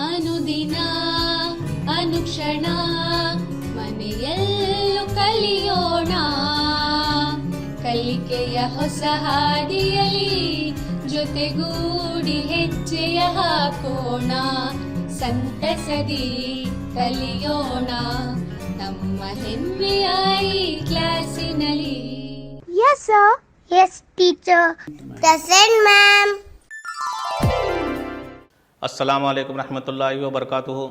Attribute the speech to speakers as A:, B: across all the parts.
A: ಅನುದಿನ ಅನುಕ್ಷಣ ಮನೆಯಲ್ಲೂ ಕಲಿಯೋಣ, ಕಲಿಕೆಯ ಹೊಸ ಹಾದಿಯಲಿ ಜೊತೆಗೂಡಿ ಹೆಜ್ಜೆಯ ಹಾಕೋಣ, ಸಂತಸದಿ ಕಲಿಯೋಣ ನಮ್ಮ ಹೆಮ್ಮೆಯ ಈ ಕ್ಲಾಸಿನಲ್ಲಿ.
B: Yes, sir. Yes, teacher. Present, ma'am.
C: अस्सलामु अलैकुम रहमतुल्लाहि व बरकातुहू।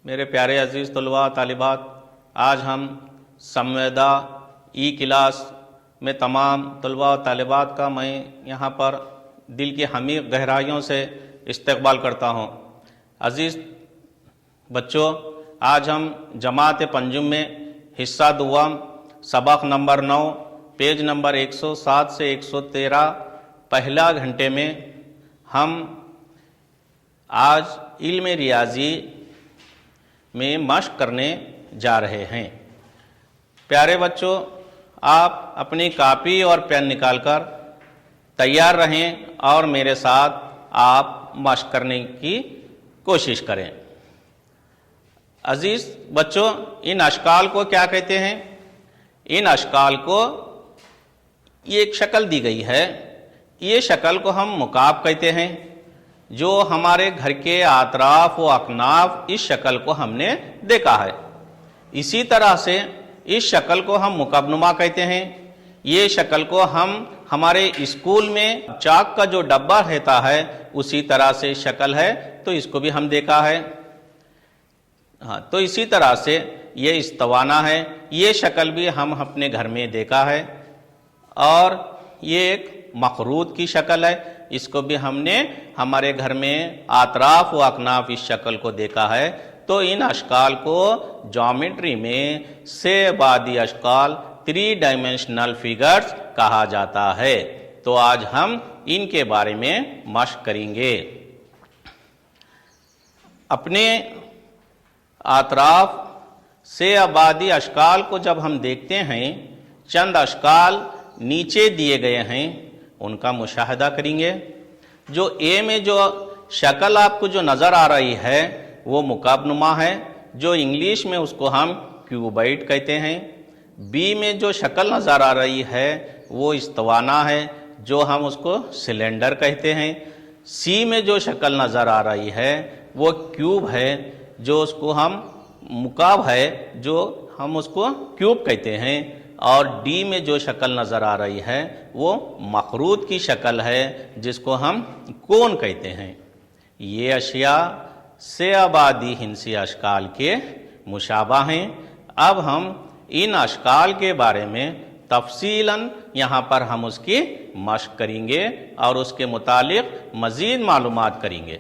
C: मेरे प्यारे अज़ीज़ तलबा तालिबात, आज हम संवेदा ई क्लास में तमाम तलबा और तालिबात का मैं यहाँ पर दिल की हमीर गहराइयों से इस्तकबाल करता हूँ। अज़ीज़ बच्चों, आज हम जमात पंजुम में हिस्सा दुआम सबक नंबर 9 पेज नंबर 107 से 113 पहला घंटे में हम आज इल्म रियाजी में मश्क करने जा रहे हैं। प्यारे बच्चों, आप अपनी कापी और पेन निकालकर तैयार रहें और मेरे साथ आप मश्क करने की कोशिश करें। अजीज बच्चों, इन अशकाल को क्या कहते हैं? इन अशकाल को ये एक शक्ल दी गई है, ये शक्ल को हम मुकाब कहते हैं। जो हमारे घर के आतराफ व अकनाफ इस शक्ल को हमने देखा है। इसी तरह से इस शक्ल को हम मुकबनुमा कहते हैं। ये शक्ल को हम हमारे स्कूल में चाक का जो डब्बा रहता है उसी तरह से शक्ल है, तो इसको भी हम देखा है। हाँ, तो इसी तरह से ये इस्तवाना है, ये शक्ल भी हम अपने घर में देखा है। और ये एक मखरूत की शक्ल है, इसको भी हमने हमारे घर में आतराफ व अकनाफ इस शक्ल को देखा है। तो इन अशकाल को ज्योमेट्री में सेबादी अशकाल 3 डायमेंशनल फिगर्स कहा जाता है। तो आज हम इनके बारे में मश्क करेंगे। अपने आतराफ से आबादी अशकाल को जब हम देखते हैं, चंद अशकाल नीचे दिए गए हैं, उनका मुशाहदा करेंगे। जो ए में जो शक्ल आपको जो नज़र आ रही है वो मुकाबनुमा है, जो इंग्लिश में उसको हम क्यूबाइड कहते हैं। बी में जो शक्ल नज़र आ रही है वो इस्तवाना है, जो हम उसको सिलेंडर कहते हैं। सी में जो शक्ल नज़र आ रही है वो क्यूब है, जो उसको हम मुकाब है, जो हम उसको क्यूब कहते हैं। और डी में जो शक्ल नज़र आ रही है वो मखरूत की शक्ल है, जिसको हम कोन कहते हैं। ये अशिया से आबादी हिंसी अशकाल के मुशाबा हैं। अब हम इन अशकाल के बारे में तफसीलन यहाँ पर हम उसकी मश्क करेंगे और उसके मुतालिक मज़ीद मालूमात करेंगे।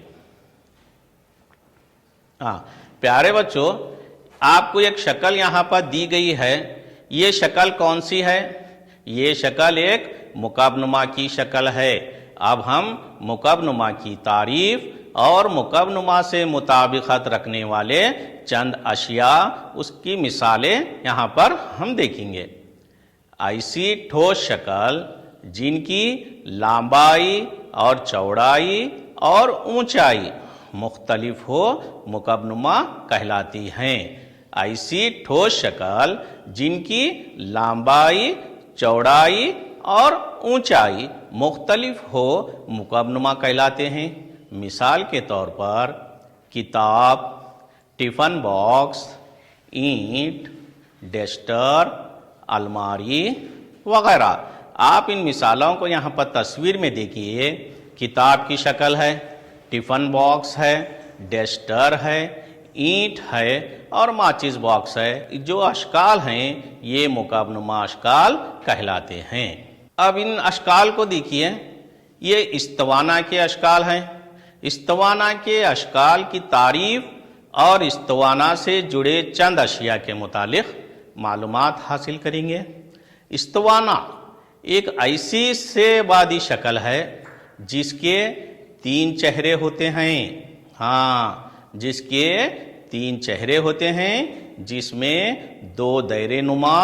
C: हाँ प्यारे बच्चों, आपको एक शक्ल यहाँ पर दी गई है। ये शक्ल कौन सी है? ये शक्ल एक मुकाबनुमा की शक्ल है। अब हम मुकाबनुमा की तारीफ और मुकाबनुमा से मुताबिकत रखने वाले चंद अशिया, उसकी मिसालें यहाँ पर हम देखेंगे। ऐसी ठोस शक्ल जिनकी लंबाई और चौड़ाई और ऊंचाई मुख्तलिफ हो, मुकाबनुमा कहलाती हैं। ऐसी ठोस शक्ल जिनकी लंबाई चौड़ाई और ऊंचाई मुख्तलिफ हो, मुकाबनुमा कहलाते हैं। मिसाल के तौर पर किताब, टिफ़न बॉक्स, ईंट, डस्टर, अलमारी वगैरह। आप इन मिसालों को यहाँ पर तस्वीर में देखिए। किताब की शक्ल है, टिफ़न बॉक्स है, डस्टर है, ईंट है और माचिस बॉक्स है। जो अशकाल हैं ये मुकाबनुमा अशकाल कहलाते हैं। अब इन अशकाल को देखिए, ये इस्तवाना के अशकाल हैं। इस्तवाना के अशकाल की तारीफ और इस्तवाना से जुड़े चंद अशिया के मुतालिक मालूमात हासिल करेंगे। इस्तवाना एक ऐसी सेबादी शक्ल है जिसके 3 चेहरे होते हैं। हाँ, जिसके 3 चेहरे होते हैं, जिसमें 2 दायरे नुमा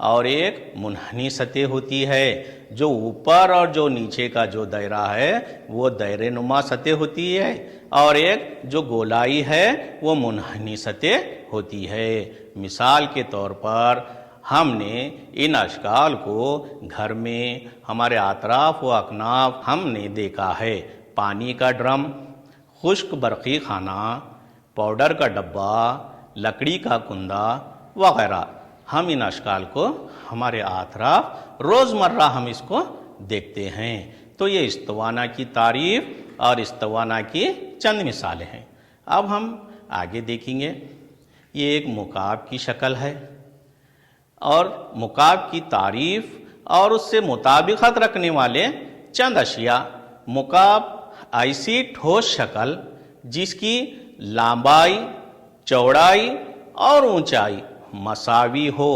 C: और एक मुनहनी सतह होती है। जो ऊपर और जो नीचे का जो दायरा है वो दायरे नुमा सतह होती है, और एक जो गोलाई है वो मुनहनी सतह होती है। मिसाल के तौर पर हमने इन अशकाल को घर में हमारे अतराफ व अकनाफ हमने देखा है। पानी का ड्रम, खुश्क बरक़ी खाना, पाउडर का डब्बा, लकड़ी का कुंदा वगैरह, हम इन अशकाल को हमारे अतराफ रोज़मर्रा हम इसको देखते हैं। तो ये इस्तवाना की तारीफ़ और इस्तवाना की चंद मिसालें हैं। अब हम आगे देखेंगे, ये एक मुकाब की शक्ल है और मुकाब की तारीफ़ और उससे मुताबिकत रखने वाले चंद अशिया। मुकाब ऐसी ठोस शक्ल जिसकी लंबाई, चौड़ाई और ऊंचाई मसावी हो,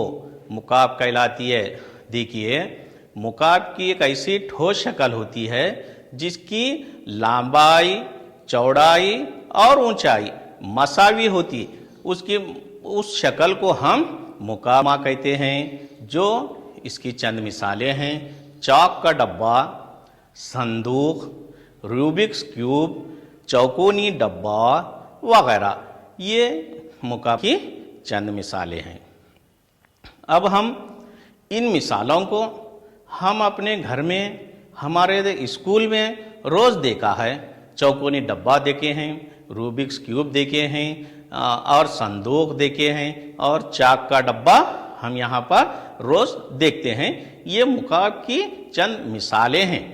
C: मुकाब कहलाती है। देखिए, मुकाब की एक ऐसी ठोस शक्ल होती है जिसकी लंबाई, चौड़ाई और ऊंचाई मसावी होती, उस शक्ल को हम मुकाबा कहते हैं। जो इसकी चंद मिसालें हैं, चौक का डब्बा, संदूक, रूबिक्स क्यूब, चौकोनी डब्बा वगैरह, ये मुकाब की चंद मिसालें हैं। अब हम इन मिसालों को हम अपने घर में, हमारे स्कूल में रोज़ देखा है। चौकोनी डब्बा देखे हैं, रूबिक्स क्यूब देखे हैं, और संदूक देखे हैं, और चाक का डब्बा हम यहाँ पर रोज़ देखते हैं। ये मुकाब की चंद मिसालें हैं।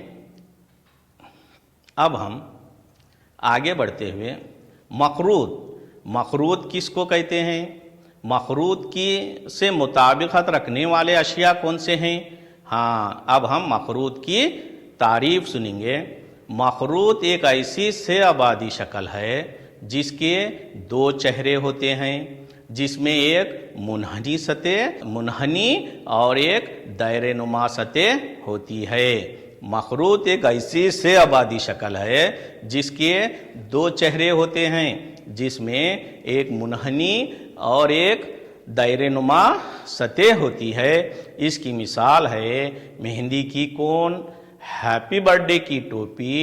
C: अब हम आगे बढ़ते हुए मखरूद किसको कहते हैं? मखरूद की से मुताबिकत रखने वाले अशिया कौन से हैं? हाँ, अब हम मखरूद की तारीफ सुनेंगे। मखरूद एक ऐसी से आबादी शक्ल है जिसके दो चेहरे होते हैं, जिसमें एक मुनहनी और एक दायरे नुमा सतह होती है। मखरूद एक ऐसी से आबादी शक्ल है जिसके दो चेहरे होते हैं, जिसमें एक मुनहनी और एक दायरे नुमा सतह होती है। इसकी मिसाल है मेहंदी की कोन, हैप्पी बर्थडे की टोपी,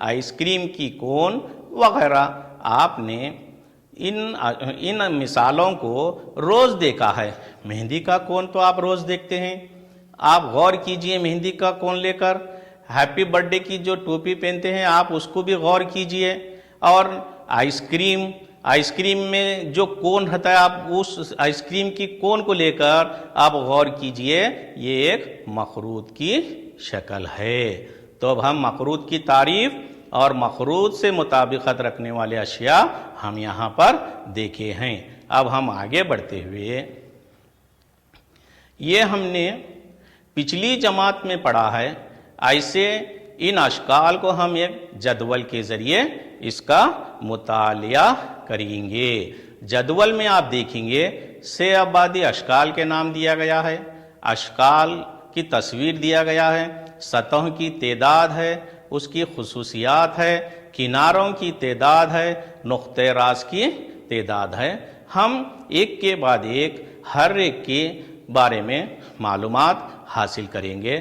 C: आइसक्रीम की कोन वगैरह। आपने इन मिसालों को रोज़ देखा है। मेहंदी का कोन तो आप रोज़ देखते हैं। आप गौर कीजिए मेहंदी का कोन लेकर, हैप्पी बर्थडे की जो टोपी पहनते हैं आप उसको भी गौर कीजिए, और आइसक्रीम में जो कोन रहता है आप उस आइसक्रीम की कोन को लेकर आप गौर कीजिए। ये एक मखरूद की शक्ल है। तो अब हम मखरूद की तारीफ और मखरूद से मुताबिकत रखने वाले अशिया हम यहाँ पर देखे हैं। अब हम आगे बढ़ते हुए, ये हमने पिछली जमात में पढ़ा है। ऐसे इन अशकाल को हम एक जदवल के ज़रिए इसका मुतालिया करेंगे। जदवल में आप देखेंगे से आबादी अशकाल के नाम दिया गया है, अशकाल की तस्वीर दिया गया है, सतह की तादाद है, उसकी खुसूसियात है, किनारों की तादाद है, नुक्ते रास की तादाद है। हम एक के बाद एक हर एक के बारे में मालूमात हासिल करेंगे।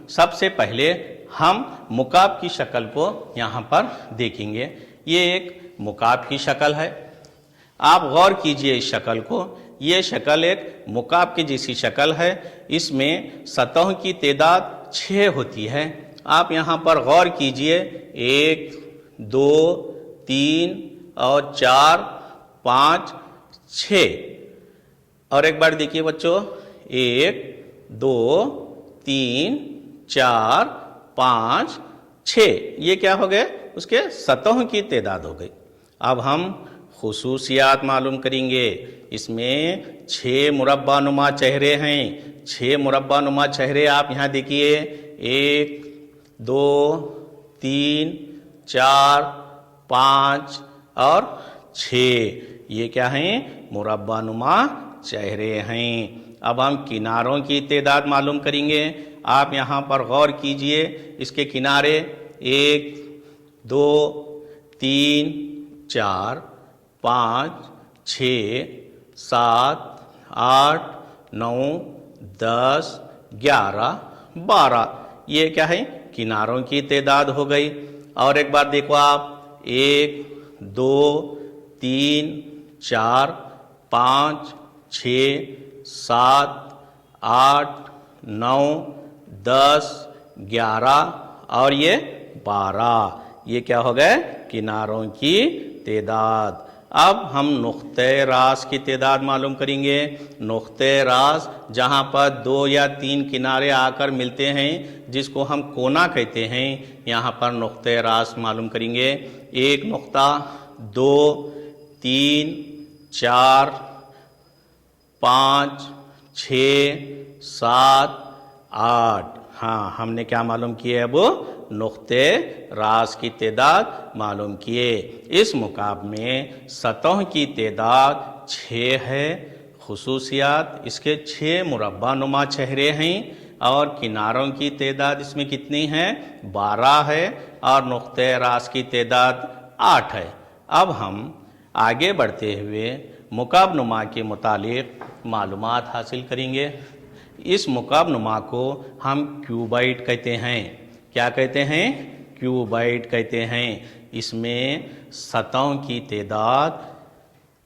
C: सबसे पहले हम मुकाब की शक्ल को यहाँ पर देखेंगे। ये एक मुकाब की शक्ल है। आप गौर कीजिए इस शक्ल को। ये शक्ल एक मुकाब की जैसी शक्ल है। इसमें सतह की तादाद 6 होती है। आप यहाँ पर गौर कीजिए, 1, 2, 3 और 4, 5, 6। और एक बार देखिए बच्चों, 1, 2, 3, 4, 5, 6, ये क्या हो गए? उसके सतहों की तादाद हो गई। अब हम खुसूसियात मालूम करेंगे। इसमें 6 मुरब्बा नुमा चेहरे हैं। 6 मुरब्बा नुमा चेहरे आप यहाँ देखिए, 1, 2, 3, 4, 5 और 6। ये क्या हैं? मुरब्बा नुमा चेहरे हैं। अब हम किनारों की तादाद मालूम करेंगे। आप यहाँ पर गौर कीजिए, इसके किनारे 1, 2, 3, 4, 5, 6, 7, 8, 9, 10, 11 12। یہ کیا ہے؟ کناروں کی تعداد ہو گئی۔ اور ایک بار دیکھو آپ، 1 2 3 4 5 6 7 8 9 10 11 اور یہ 12۔ یہ کیا ہو گئے؟ کناروں کی تعداد۔ اب ہم نقطۂ راس کی تعداد معلوم کریں گے۔ نقطۂ راس جہاں پر 2 یا 3 کنارے آ کر ملتے ہیں، جس کو ہم کونا کہتے ہیں، یہاں پر نقطۂ راس معلوم کریں گے۔ 1 نقطہ، 2 3 4 5 6 7 8۔ ہاں، ہم نے کیا معلوم کیا ہے؟ وہ نقطۂ راس کی تعداد معلوم کیے۔ اس مکعب میں سطحوں کی تعداد 6 ہے۔ خصوصیات، اس کے 6 مربع نما چہرے ہیں، اور کناروں کی تعداد اس میں کتنی ہے؟ 12 ہے، اور نقطۂ راس کی تعداد 8 ہے۔ اب ہم آگے بڑھتے ہوئے مکعب نما کے متعلق معلومات حاصل کریں گے۔ اس مکعب نما کو ہم کیوبائڈ کہتے ہیں۔ کیا کہتے ہیں؟ کیوبائڈ کہتے ہیں۔ اس میں سطحوں کی تعداد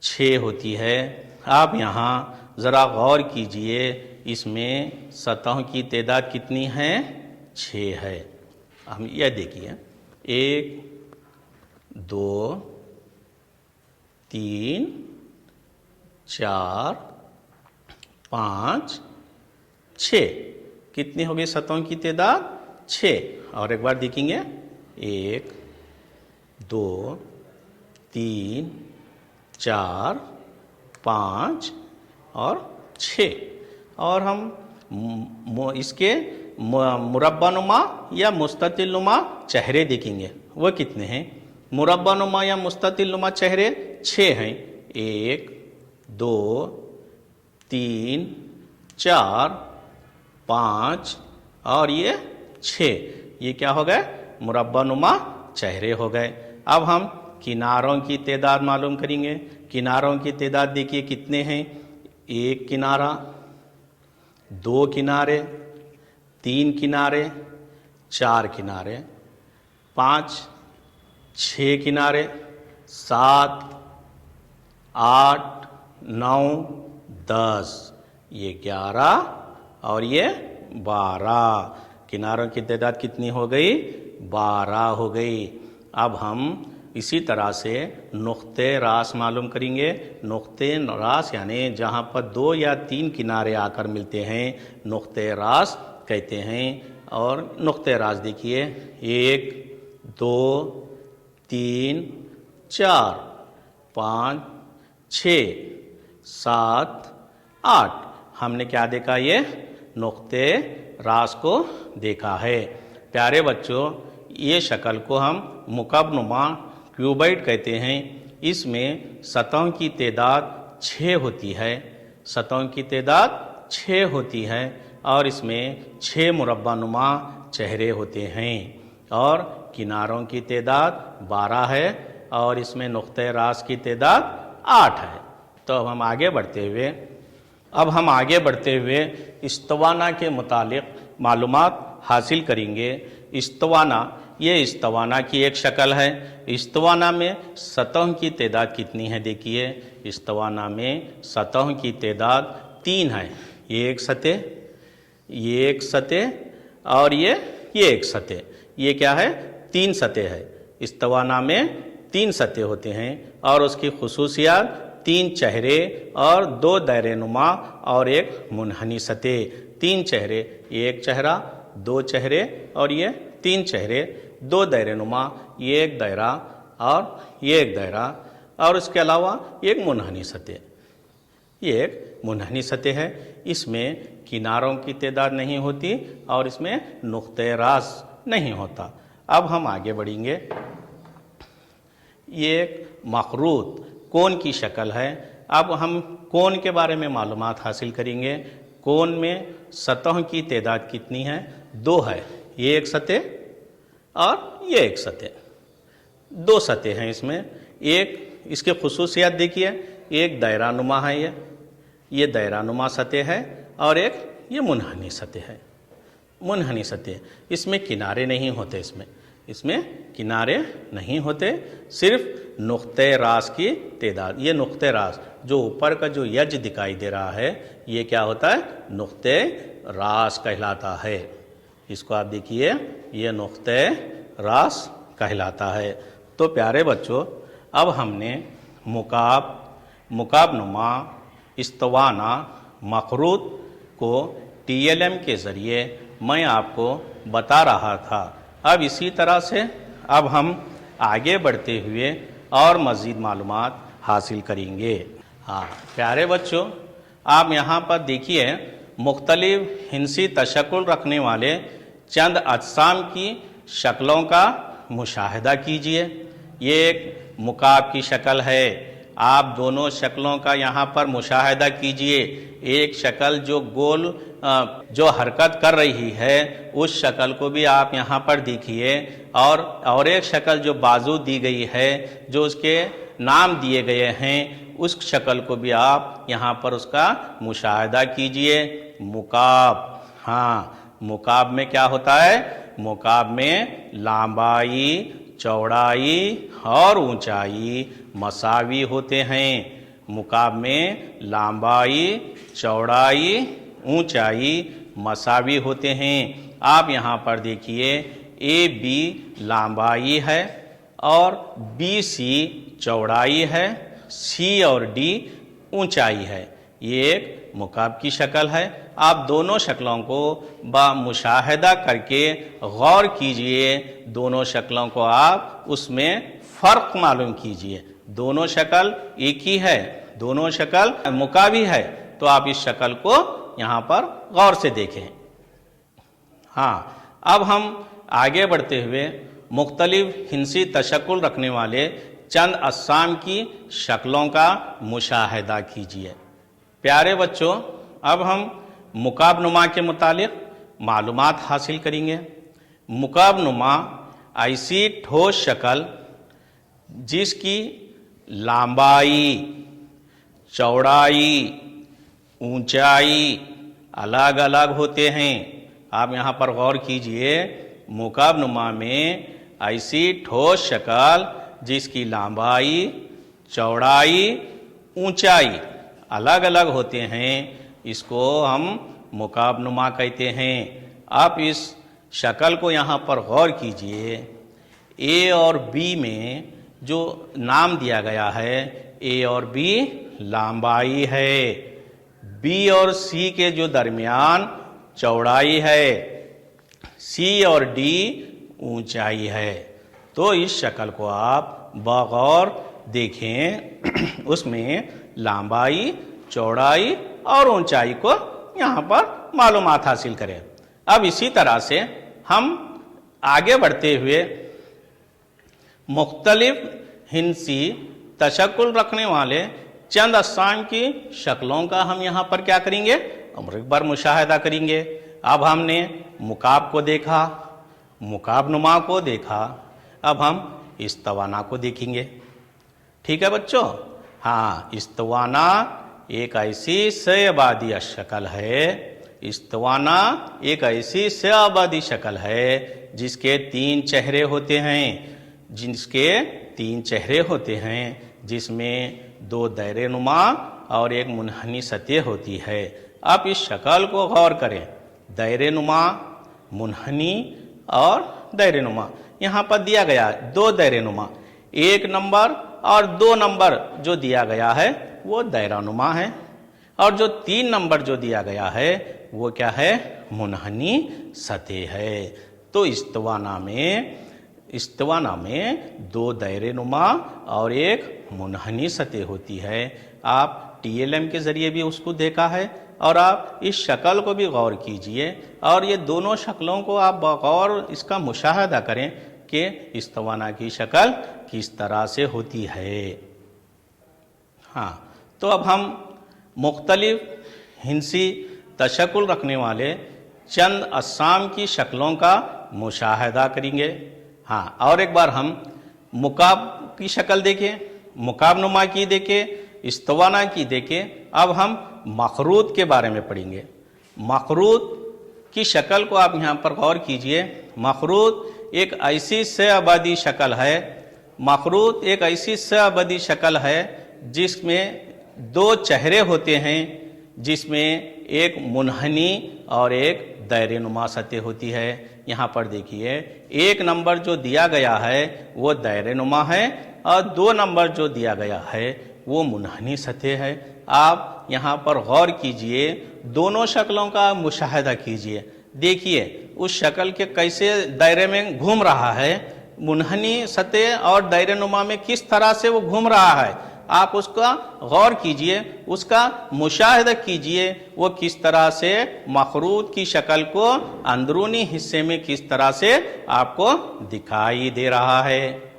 C: 6 ہوتی ہے۔ آپ یہاں ذرا غور کیجئے، اس میں سطحوں کی تعداد کتنی ہے؟ 6 ہے۔ ہم یہ دیکھیے، 1 2 3 4 5 6۔ کتنی ہوگی سطحوں کی تعداد؟ 6۔ اور ایک بار دیکھیں گے، 1 2 3 4 5 اور 6۔ اور ہم اس کے مربع نما یا مستطیل نما چہرے دیکھیں گے، وہ کتنے ہیں؟ مربع نما یا مستطیل نما چہرے 6 ہیں۔ 1 2 3 4 5 اور یہ 6۔ یہ کیا ہو گئے؟ مربع نما چہرے ہو گئے۔ اب ہم کناروں کی تعداد معلوم کریں گے۔ کناروں کی تعداد دیکھیے کتنے ہیں؟ 1 کنارہ، 2 کنارے، 3 کنارے، 4 کنارے، 5 6 کنارے، 7 8 9 10، یہ 11 اور یہ 12۔ کناروں کی تعداد کتنی ہو گئی؟ 12 ہو گئی۔ اب ہم اسی طرح سے نقطۂ راس معلوم کریں گے۔ نقطۂ راس یعنی جہاں پر 2 یا 3 کنارے آ کر ملتے ہیں، نقطۂ راس کہتے ہیں۔ اور نقطۂ راس دیکھیے، 1 2 3 4 5 6 7 8۔ ہم نے کیا دیکھا؟ یہ نقطۂ راس کو دیکھا ہے۔ پیارے بچوں، یہ شکل کو ہم مکعب نما کیوبائڈ کہتے ہیں۔ اس میں سطحوں کی تعداد 6 ہوتی ہے۔ سطحوں کی تعداد 6 ہوتی ہے، اور اس میں 6 مربع نما چہرے ہوتے ہیں، اور کناروں کی تعداد 12 ہے، اور اس میں نقطۂ راس کی تعداد 8 ہے۔ تو اب ہم آگے بڑھتے ہوئے استوانہ کے متعلق معلومات حاصل کریں گے۔ استوانہ، یہ استوانہ کی ایک شکل ہے۔ استوانہ میں سطحوں کی تعداد کتنی ہے؟ دیکھیے، استوانہ میں سطحوں کی تعداد 3 ہے۔ یہ ایک سطح، یہ ایک سطح، اور یہ ایک سطح۔ یہ کیا ہے؟ 3 سطح ہے۔ استوانہ میں 3 سطح ہوتے ہیں، اور اس کی خصوصیات 3 چہرے اور 2 دائرے نما اور ایک منحنی سطح۔ 3 چہرے، یہ ایک چہرہ، 2 چہرے اور یہ 3 چہرے، 2 دائرے نما، یہ ایک دائرہ اور یہ ایک دائرہ، اور اس کے علاوہ ایک منحنی سطح۔ یہ ایک منحنی سطح ہے۔ اس میں کناروں کی تعداد نہیں ہوتی، اور اس میں نقطۂ راس نہیں ہوتا۔ اب ہم آگے بڑھیں گے۔ یہ ایک مخروط کون کی شکل ہے۔ اب ہم کون کے بارے میں معلومات حاصل کریں گے۔ کون میں سطحوں کی تعداد کتنی ہے؟ 2 ہے۔ یہ ایک سطح اور یہ ایک سطح، 2 سطح ہیں اس میں۔ ایک، اس کے خصوصیات دیکھیے، ایک دائرہ نما ہے، یہ دائرہ نما سطح ہے، اور ایک یہ منحنی سطح ہے۔ मुनहनी सतह, इसमें किनारे नहीं होते, इसमें किनारे नहीं होते, सिर्फ नुक्ते रास की तादाद। ये नुक्ते रास जो ऊपर का जो यज दिखाई दे रहा है, ये क्या होता है? नुक्ते रास कहलाता है। इसको आप देखिए, ये नुक्ते रास कहलाता है। तो प्यारे बच्चों, अब हमने मुकाब नुमा, इस्तवाना, मखरूत को TLM के ज़रिए मैं आपको बता रहा था। अब इसी तरह से अब हम आगे बढ़ते हुए और मज़ीद मालूमात हासिल करेंगे। हाँ प्यारे बच्चों, आप यहाँ पर देखिए, मुख्तलिफ हिंसी तशक्कुल रखने वाले चंद अजसाम की शक्लों का मुशाहिदा कीजिए। ये एक मुकाब की शक्ल है। आप दोनों शक्लों का यहाँ पर मुशाहिदा कीजिए। एक शक्ल जो गोल जो हरकत कर रही है, उस शक्ल को भी आप यहाँ पर देखिए, और एक शक्ल जो बाजू दी गई है, जो उसके नाम दिए गए हैं, उस शक्ल को भी आप यहाँ पर उसका मुशाहिदा कीजिए। मुकाब, हाँ मुकाब में क्या होता है? मुकाब में लंबाई, चौड़ाई और ऊंचाई मसावी होते हैं। मुकाब में लंबाई, चौड़ाई, ऊंचाई मसावी होते हैं। आप यहाँ पर देखिए, AB लंबाई है और BC चौड़ाई है, C और D ऊंचाई है। ये एक मुकाब की शक्ल है। आप दोनों शक्लों को बामुशाहिदा करके गौर कीजिए। दोनों शक्लों को आप उसमें फ़र्क मालूम कीजिए। दोनों शक्ल एक ही है, दोनों शक्ल मुकाबी है, तो आप इस शक्ल को यहाँ पर गौर से देखें। हाँ, अब हम आगे बढ़ते हुए मुख्तलिफ हिंसी तशक्कुल रखने वाले चंद अक़साम की शक्लों का मुशाहिदा कीजिए। प्यारे बच्चों, अब हम मुकाबनुमा के मुतालिक मालूमात हासिल करेंगे। मुकाबनुमा ऐसी ठोस शक्ल जिसकी लंबाई, चौड़ाई, ऊंचाई अलग अलग होते हैं। आप यहाँ पर गौर कीजिए, मुकाबनुमा में ऐसी ठोस शक्ल जिसकी लंबाई, चौड़ाई, ऊंचाई अलग अलग होते हैं, इसको हम मुकाबनुमा कहते हैं। आप इस शक्ल को यहाँ पर गौर कीजिए। A और B में जो नाम दिया गया है, A और B लंबाई है, B और C के जो दरमियान चौड़ाई है, C और D ऊंचाई है। तो इस शक्ल को आप बगौर देखें, उसमें लंबाई, चौड़ाई और ऊंचाई को यहाँ पर मालूमात हासिल करें। अब इसी तरह से हम आगे बढ़ते हुए मुख्तलिफ हिंसी तशक्कुल रखने वाले चंद अक़साम की शक्लों का हम यहाँ पर क्या करेंगे? हम एक बार मुशाहिदा करेंगे। अब हमने मुकाब को देखा, मुकाबनुमा को देखा, अब हम इस्तवाना को देखेंगे। ठीक है बच्चों? हाँ, इस्तवाना एक ऐसी शयबादी शक्ल है। इस्तवाना एक ऐसी शयबादी शक्ल है जिसके तीन चेहरे होते हैं, जिसमें दो दायरे नुमा और एक मुनहनी सतह होती है। आप इस शक्ल को गौर करें, दायरे नुमा, मुनहनी और दायरे नुमा। यहाँ पर दिया गया है दो दायरे नुमा, 1 नंबर और 2 नंबर जो दिया गया है वो दायरा नुमा है, और जो 3 नंबर जो दिया गया है वो क्या है? मुनहनी सतह है। तो इस्तवाना में 2 दायरे नुमा और एक मुनहनी सतह होती है। आप TLM के ज़रिए भी उसको देखा है, और आप इस शक्ल को भी गौर कीजिए, और ये दोनों शक्लों को आप बगौर इसका मुशाहिदा करें कि इस्तवाना की शक्ल किस तरह से होती है। हाँ, तो अब हम मुख्तलिफ हिंसी तशक्कुल रखने वाले चंद अक़साम की शक्लों का मुशाहिदा करेंगे। हाँ, और एक बार हम मुकाब की शक्ल देखें, मुकाबनुमा की देखें, इस्तवाना की देखें। अब हम मखरूत के बारे में पढ़ेंगे। मखरूत की शक्ल को आप यहाँ पर गौर कीजिए। मखरूत एक ऐसी से आबादी शक्ल है, मखरूत एक ऐसी से आबादी शक्ल है जिसमें दो चेहरे होते हैं, जिसमें एक मुनहनी और एक दायरे नुमा सतह होती है। यहाँ पर देखिए 1 नंबर जो दिया गया है वो दायरे नुमा है और 2 नंबर जो दिया गया है वो मुनहनी सतह है। आप यहाँ पर गौर कीजिए, दोनों शक्लों का मुशाहिदा कीजिए। देखिए उस शक्ल के कैसे दायरे में घूम रहा है, मुनहनी सतह और दायरे नुमा में किस तरह से वो घूम रहा है। आप उसका गौर कीजिए, उसका मुशाहिदा कीजिए, वो किस तरह से मखरूत की शक्ल को अंदरूनी हिस्से में किस तरह से आपको दिखाई दे रहा है।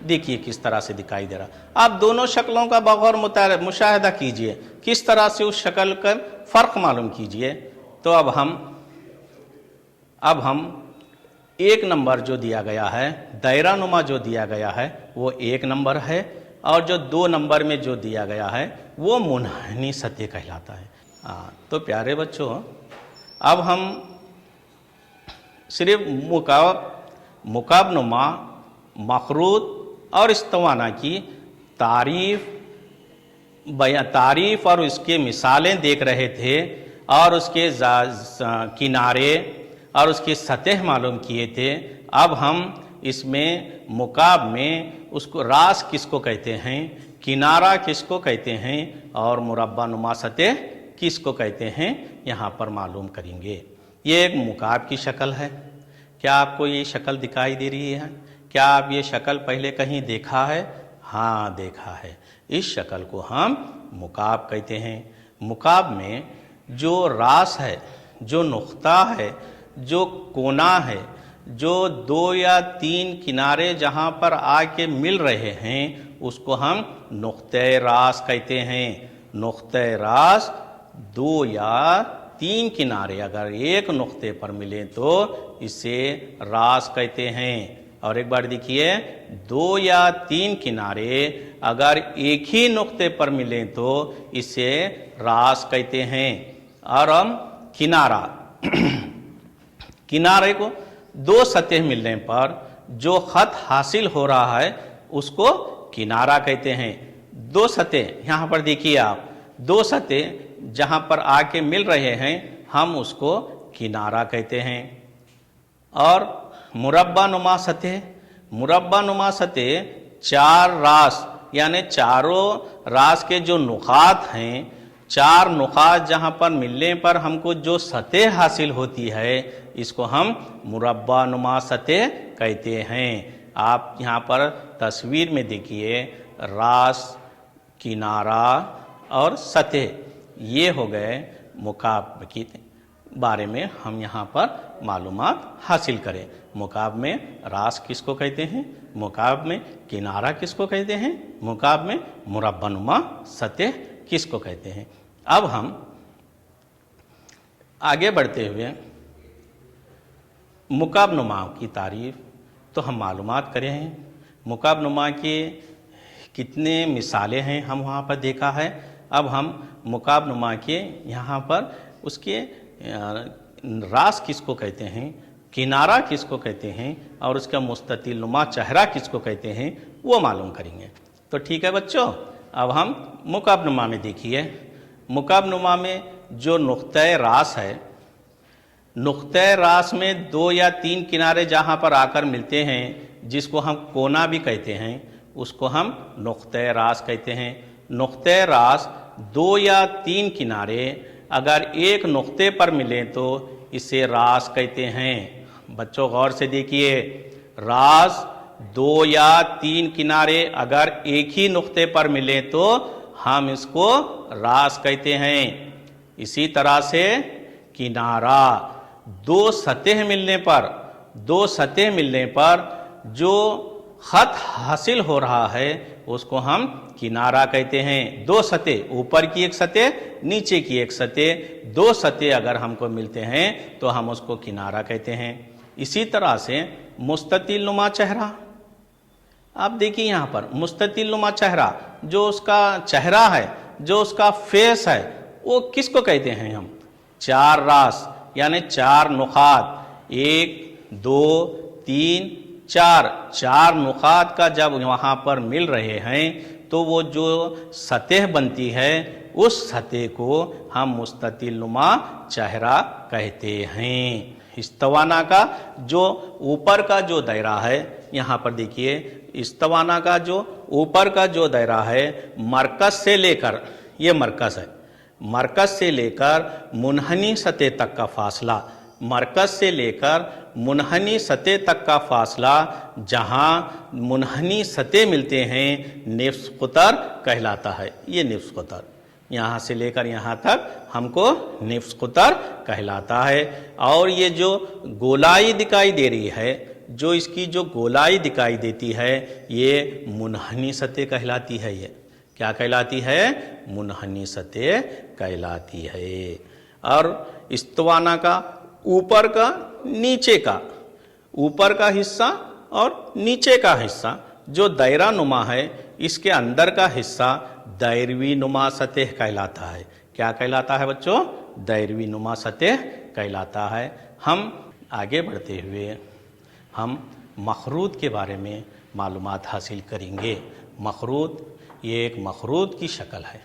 C: देखिए किस तरह से दिखाई दे रहा। आप दोनों शक्लों का बगौर मुशाहिदा कीजिए, किस तरह से उस शक्ल का फर्क मालूम कीजिए। तो अब हम 1 नंबर जो दिया गया है, दायरा नुमा जो दिया गया है वो 1 नंबर है, और जो 2 नंबर में जो दिया गया है वो मुनहनी सतह कहलाता है। तो प्यारे बच्चों, अब हम सिर्फ मुकाबनुमा, मखरूत और इस्तवाना की तारीफ और उसके मिसालें देख रहे थे, और उसके किनारे और उसकी सतह मालूम किए थे। अब हम इसमें मुकाब में उसको रास किसको कहते हैं, किनारा किसको कहते हैं, और मुरब्बा नुमा सतह किसको कहते हैं, यहाँ पर मालूम करेंगे। ये एक मुकाब की शक्ल है। क्या आपको ये शक्ल दिखाई दे रही है? क्या आप ये शक्ल पहले कहीं देखा है? हाँ, देखा है। इस शक्ल को हम मुकाब कहते हैं। मुकाब में जो रास है, जो नुक्ता है, जो कोना है, जो 2 या 3 किनारे जहाँ पर आके मिल रहे हैं उसको हम नुक्ते रास कहते हैं। नुक्ते रास 2 या 3 किनारे अगर एक नुक्ते पर मिले तो इसे रास कहते हैं। और एक बार देखिए, 2 या 3 किनारे अगर एक ही नुक्ते पर मिले तो इसे रास कहते हैं। और हम किनारा किनारे को 2 सतह मिलने पर जो खत हासिल हो रहा है उसको किनारा कहते हैं। 2 सतह यहाँ पर देखिए आप, 2 सतह जहाँ पर आके मिल रहे हैं हम उसको किनारा कहते हैं। और मुरब्बा नुमा सतह, मुरब्बा नुमा सतह 4 रास यानी चारों रास के जो नुकात हैं, 4 नुकात जहाँ पर मिलने पर हमको जो सतह हासिल होती है इसको हम मुरब्बा नुमा सतह कहते हैं। आप यहाँ पर तस्वीर में देखिए, रास, किनारा और सतह, ये हो गए मुकाब के बारे में हम यहाँ पर मालूमात हासिल करें। मुकाब में रास किसको कहते हैं, मुकाब में किनारा किसको कहते हैं, मुकाब में मुरब्बा नुमा सतह किसको कहते हैं। अब हम आगे बढ़ते हुए मुकाब नुमा की तारीफ तो हम मालूमात करें हैं। मुकाब नुमा के कितने मिसालें हैं हम वहाँ पर देखा है। अब हम मुकाब नुमा के यहाँ पर उसके रास किसको कहते हैं, किनारा किसको कहते हैं और उसका मुस्ततिल नुमा चेहरा किसको कहते हैं वो मालूम करेंगे। तो ठीक है बच्चों, अब हम मुकाब नुमा में देखिए। मुकाब नुमा में जो नुक्ते रास है, नुक्ते रास में 2 या 3 किनारे जहाँ पर आकर मिलते हैं जिसको हम कोना भी कहते हैं उसको हम नुक्ते रास कहते हैं। नुक्ते रास 2 या 3 किनारे अगर एक नुक्ते पर मिले तो इसे रास कहते हैं। बच्चों गौर से देखिए, रास 2 या 3 किनारे अगर एक ही नुक्ते पर मिले तो हम इसको रास कहते हैं। इसी तरह से किनारा 2 सतह मिलने पर जो खत हासिल हो रहा है उसको हम किनारा कहते हैं। 2 सतह, ऊपर की एक सतह, नीचे की एक सतह, 2 सतह अगर हमको मिलते हैं तो हम उसको किनारा कहते हैं। इसी तरह से मुस्ततिल नुमा चेहरा, आप देखिए यहाँ पर मुस्ततिल नुमा चेहरा, जो उसका चेहरा है, जो उसका फेस है, वो किसको कहते हैं हम? 4 रास यानी 4 नुकात, 1 2 3 4 नुकात का जब वहाँ पर मिल रहे हैं तो वो जो सतह बनती है उस सतह को हम मुस्ततिल नुमा चेहरा कहते हैं। इस्तवाना का जो ऊपर का जो दायरा है, यहाँ पर देखिए इस्तवाना का जो ऊपर का जो दायरा है मरकज से लेकर, ये मरकज है, मरकज से लेकर मुनहनी सतह तक का फासला, मरकज से लेकर मुनहनी सतह तक का फासला, जहाँ मुनहनी सतह मिलते हैं निफ्स कुतर कहलाता है। ये निफ्स कुतर, यहाँ से लेकर यहाँ तक हमको निफ्स कुतर कहलाता है। और ये जो गोलाई दिखाई दे रही है, जो इसकी जो गोलाई दिखाई देती है, ये मुनहनी सतह कहलाती है। ये क्या कहलाती है? मुनहनी सतह कहलाती है। और इस्तवाना का ऊपर का नीचे का, ऊपर का हिस्सा और नीचे का हिस्सा जो दायरा नुमा है, इसके अंदर का हिस्सा दायरवी नुमा सतह कहलाता है। क्या कहलाता है बच्चों? दायरवी नुमा सतह कहलाता है। हम आगे बढ़ते हुए हम मखरूत के बारे में मालूमात हासिल करेंगे। मखरूत, ये एक मखरूत की शक्ल है,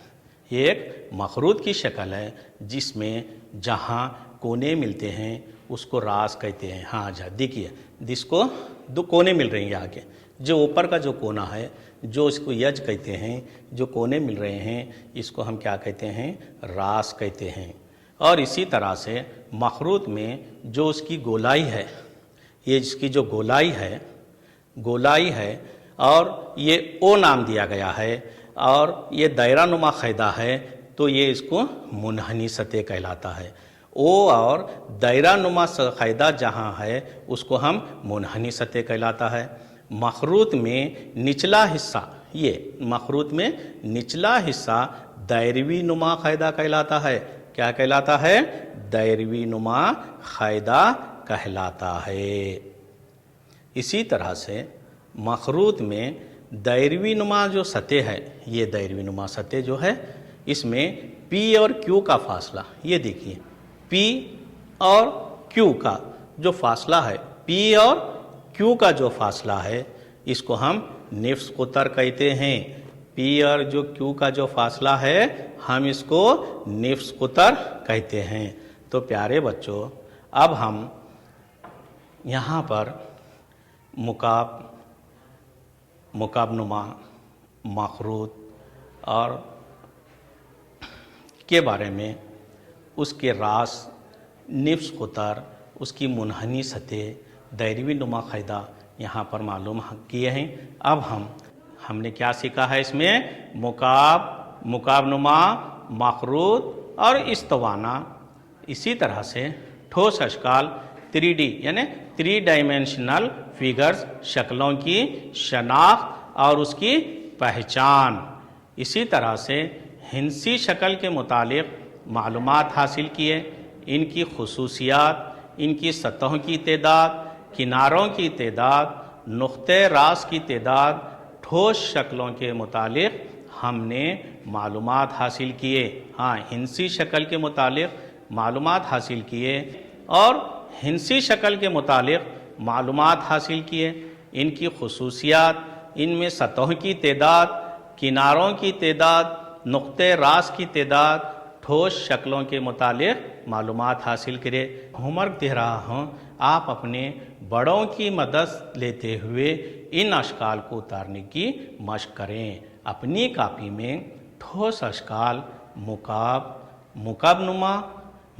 C: ये एक मखरूत की शक्ल है जिसमें जहाँ कोने मिलते हैं उसको रास कहते हैं। हाँ जा देखिए, जिसको 2 कोने मिल रही हैं आगे, जो ऊपर का जो कोना है, जो इसको यज कहते हैं, जो कोने मिल रहे हैं इसको हम क्या कहते हैं? रास कहते हैं। और इसी तरह से मखरूत में जो उसकी गोलाई है, ये इसकी जो गोलाई है और ये ओ नाम दिया गया है और ये दायरा नुमा क़ैदा है, तो ये इसको मुनहनी सतह कहलाता है। ओ और दायरा नुमा क़ैदा जहाँ है उसको हम मुनहनी सतह कहलाता है। मखरूत में निचला हिस्सा, ये मखरूत में निचला हिस्सा दायरवी नुमा क़ैदा कहलाता है। क्या कहलाता है? दायरवी नुमा क़ैदा कहलाता है। इसी तरह से मखरूत में दायरवी नुमा जो सतह है, ये दायरवी नुमा सतह जो है, इसमें पी और क्यू का फासला, ये देखिए पी और क्यू का जो फासला है, पी और क्यू का जो फासला है, इसको हम निफ्स कुतर कहते हैं। पी और जो क्यू का जो फासला है हम इसको निफ्स कुतर कहते हैं। तो प्यारे बच्चों, अब हम यहाँ पर मुकाबनुमा, मखरूत और के बारे में, उसके रास, निफ्स कुतर, उसकी मुनहनी सतह, दायरवी नुमा क़ैदा यहाँ पर मालूम किए हैं। अब हमने क्या सीखा है इसमें? मुकाबनुमा, मखरूत और इस्तवाना। इसी तरह से ठोस अशकाल 3D यानी 3 डायमेंशनल फिगर्स, शक्लों की शनाख्त और उसकी पहचान। इसी तरह से हिंसी शक्ल के मुतालिक मालूमात हासिल किए, इनकी खुसूसियात, इनकी सतहों की तादाद, किनारों की तादाद, नुक्ते रास की तादाद, ठोस शक्लों के मुतालिक हमने मालूमात हासिल किए। हाँ, हिंसी शक्ल के मुतालिक मालूमात हासिल किए और हिंसी शक्ल के मुतालिक मालूमात हासिल किए, इनकी खुसूसियात, इनमें सतहों की तादाद, किनारों की तादाद, नुक्ते रास की तादाद, ठोस शक्लों के मुतालिक मालूमात हासिल करें। होमवर्क दे रहा हूँ, आप अपने बड़ों की मदद लेते हुए इन अशकाल को उतारने की मशक करें। अपनी कापी में ठोस अशकाल, मुकाबनुमा,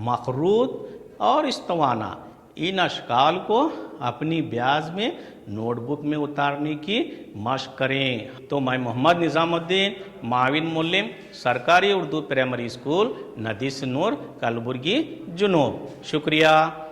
C: मखरूत और इस्तवाना, इन अशकाल को अपनी ब्याज में, नोटबुक में उतारने की मशक करें। तो मैं मोहम्मद निज़ामुद्दीन, माविन मुल्लिम, सरकारी उर्दू प्राइमरी स्कूल, नदीस नूर, कलबुर्गी, जुनूब। शुक्रिया।